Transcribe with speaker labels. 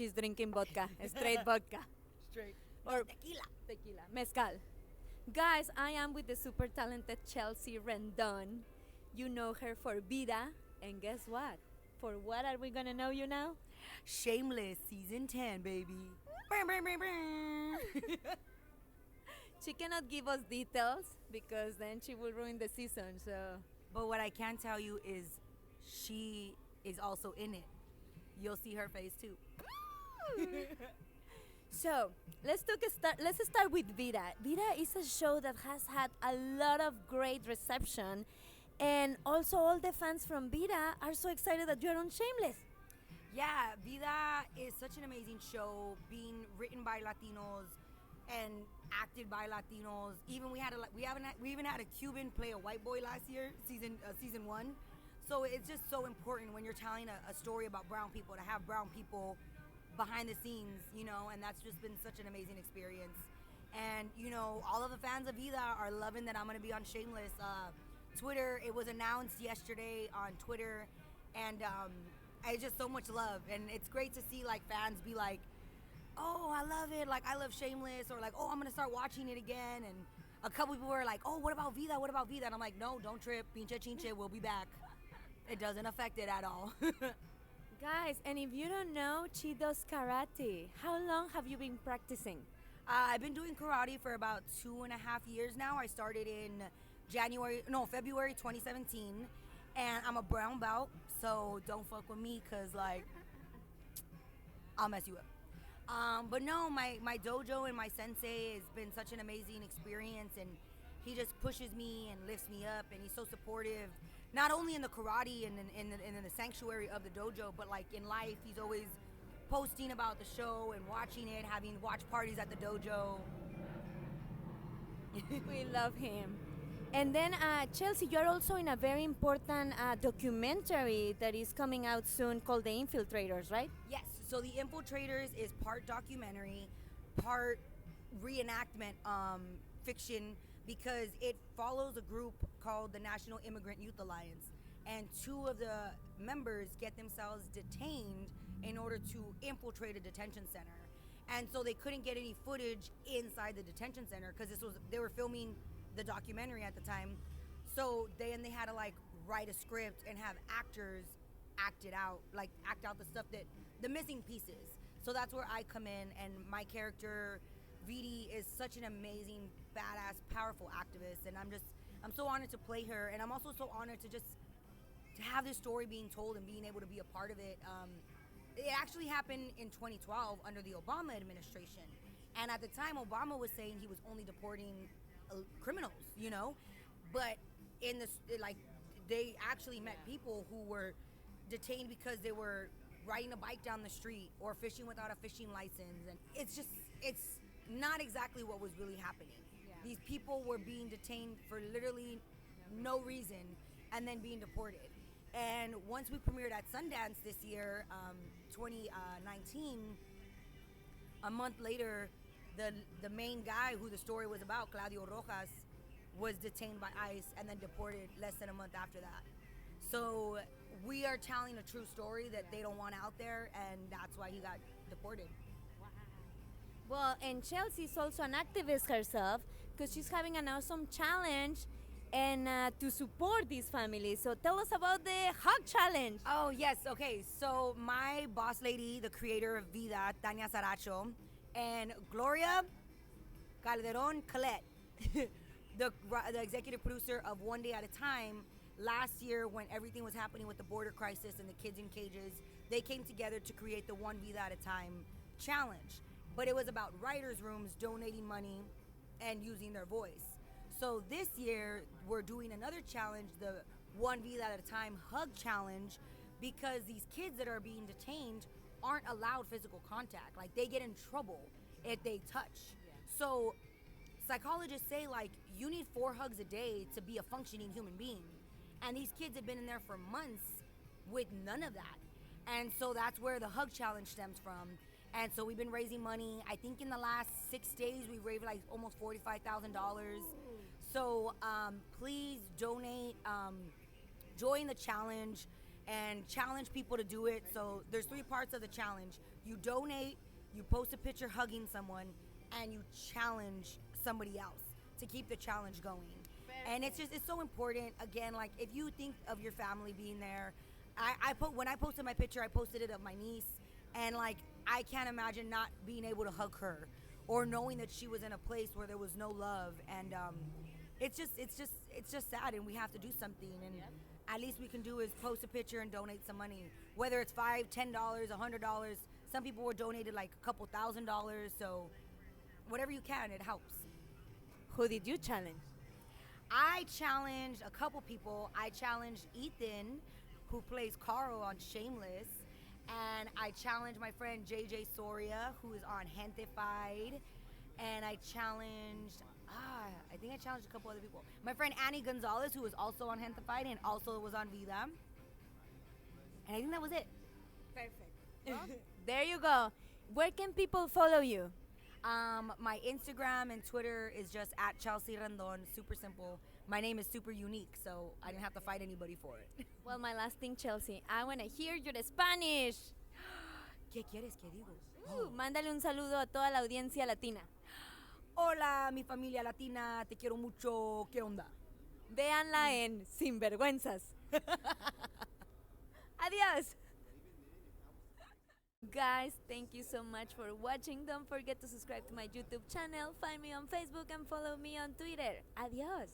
Speaker 1: she's drinking vodka, straight vodka.
Speaker 2: Straight.
Speaker 1: Or
Speaker 2: Tequila.
Speaker 1: mezcal. Guys, I am with the super talented Chelsea Rendon. You know her for VIDA, and guess what? For what are we gonna know you now?
Speaker 2: Shameless season 10, baby.
Speaker 1: She cannot give us details because then she will ruin the season. So,
Speaker 2: But what I can tell you is she is also in it. You'll see her face too.
Speaker 1: so let's start with VIDA. VIDA is a show that has had a lot of great reception, and also all the fans from VIDA are so excited that you're on Shameless.
Speaker 2: Yeah, VIDA is such an amazing show, being written by Latinos and acted by Latinos. Even we even had a Cuban play a white boy last year, season 1. So it's just so important when you're telling a story about brown people to have brown people behind the scenes, and that's just been such an amazing experience. And all of the fans of VIDA are loving that I'm gonna be on Shameless. Twitter, it was announced yesterday on Twitter, and it's just so much love, and it's great to see like fans be like, oh, I love it, like I love Shameless, or like, oh, I'm gonna start watching it again. And a couple people were like, oh, what about VIDA, and I'm like, no, don't trip, pinche chinche, we'll be back. It doesn't affect it at all.
Speaker 1: Guys, and if you don't know, she does karate. How long have you been practicing?
Speaker 2: I've been doing karate for about 2.5 years now. I started in February 2017, and I'm a brown belt, so don't fuck with me, cause like I'll mess you up. But no, my dojo and my sensei has been such an amazing experience, and he just pushes me and lifts me up, and he's so supportive, not only in the karate and in the sanctuary of the dojo, but like in life. He's always posting about the show and watching it, having watch parties at the dojo.
Speaker 1: We love him. And then, Chelsea, you're also in a very important documentary that is coming out soon called The Infiltrators, right?
Speaker 2: Yes, so The Infiltrators is part documentary, part reenactment fiction, because it follows a group called the National Immigrant Youth Alliance. And 2 of the members get themselves detained in order to infiltrate a detention center. And so they couldn't get any footage inside the detention center because they were filming the documentary at the time. So they had to like write a script and have actors act out the missing pieces. So that's where I come in, and my character VIDA is such an amazing, badass, powerful activist, and I'm so honored to play her, and I'm also so honored to have this story being told and being able to be a part of it. It actually happened in 2012 under the Obama administration, and at the time Obama was saying he was only deporting criminals, but in this, like, they actually met people who were detained because they were riding a bike down the street or fishing without a fishing license, and it's not exactly what was really happening. Yeah. These people were being detained for literally no reason and then being deported. And once we premiered at Sundance this year, 2019, a month later, the main guy who the story was about, Claudio Rojas, was detained by ICE and then deported less than a month after that. So we are telling a true story that they don't want out there, and that's why he got deported.
Speaker 1: Well, and Chelsea is also an activist herself because she's having an awesome challenge and to support these families. So tell us about the Hug Challenge.
Speaker 2: Oh, yes. Okay. So my boss lady, the creator of VIDA, Tania Saracho, and Gloria Calderon Colette, the executive producer of One Day at a Time, last year when everything was happening with the border crisis and the kids in cages, they came together to create the One VIDA at a Time challenge. But it was about writers' rooms donating money and using their voice. So this year, we're doing another challenge, the One VIDA at a Time Hug Challenge, because these kids that are being detained aren't allowed physical contact. Like, they get in trouble if they touch. Yeah. So psychologists say, like, you need 4 hugs a day to be a functioning human being. And these kids have been in there for months with none of that. And so that's where the Hug Challenge stems from. And so we've been raising money. I think in the last 6 days, we've raised like almost $45,000. So please donate, join the challenge, and challenge people to do it. So there's 3 parts of the challenge. You donate, you post a picture hugging someone, and you challenge somebody else to keep the challenge going. And it's so important. Again, like if you think of your family being there, when I posted my picture, I posted it of my niece, and like I can't imagine not being able to hug her or knowing that she was in a place where there was no love. And it's just sad, and we have to do something. And at least we can do is post a picture and donate some money, whether it's $5, $10, $100. Some people were donated like a couple $1,000. So whatever you can, it helps.
Speaker 1: Who did you challenge?
Speaker 2: I challenged a couple people. I challenged Ethan, who plays Carl on Shameless, and I challenged my friend JJ Soria, who is on Gentified, and I challenged I think I challenged a couple other people. My friend Annie Gonzalez, who was also on Gentified and also was on VIDA, and I think that was it.
Speaker 1: Perfect. Well, there you go. Where can people follow you?
Speaker 2: My Instagram and Twitter is just at Chelsea Rendon. Super simple. My name is super unique, so I didn't have to fight anybody for it.
Speaker 1: Well, my last thing, Chelsea, I want to hear your Spanish.
Speaker 2: ¿Qué quieres que digo?
Speaker 1: Mándale un saludo a toda la audiencia latina.
Speaker 2: Hola, mi familia latina, te quiero mucho. ¿Qué onda?
Speaker 1: Véanla en Sinvergüenzas. Adiós. Guys, thank you so much for watching. Don't forget to subscribe to my YouTube channel, find me on Facebook, and follow me on Twitter. Adiós.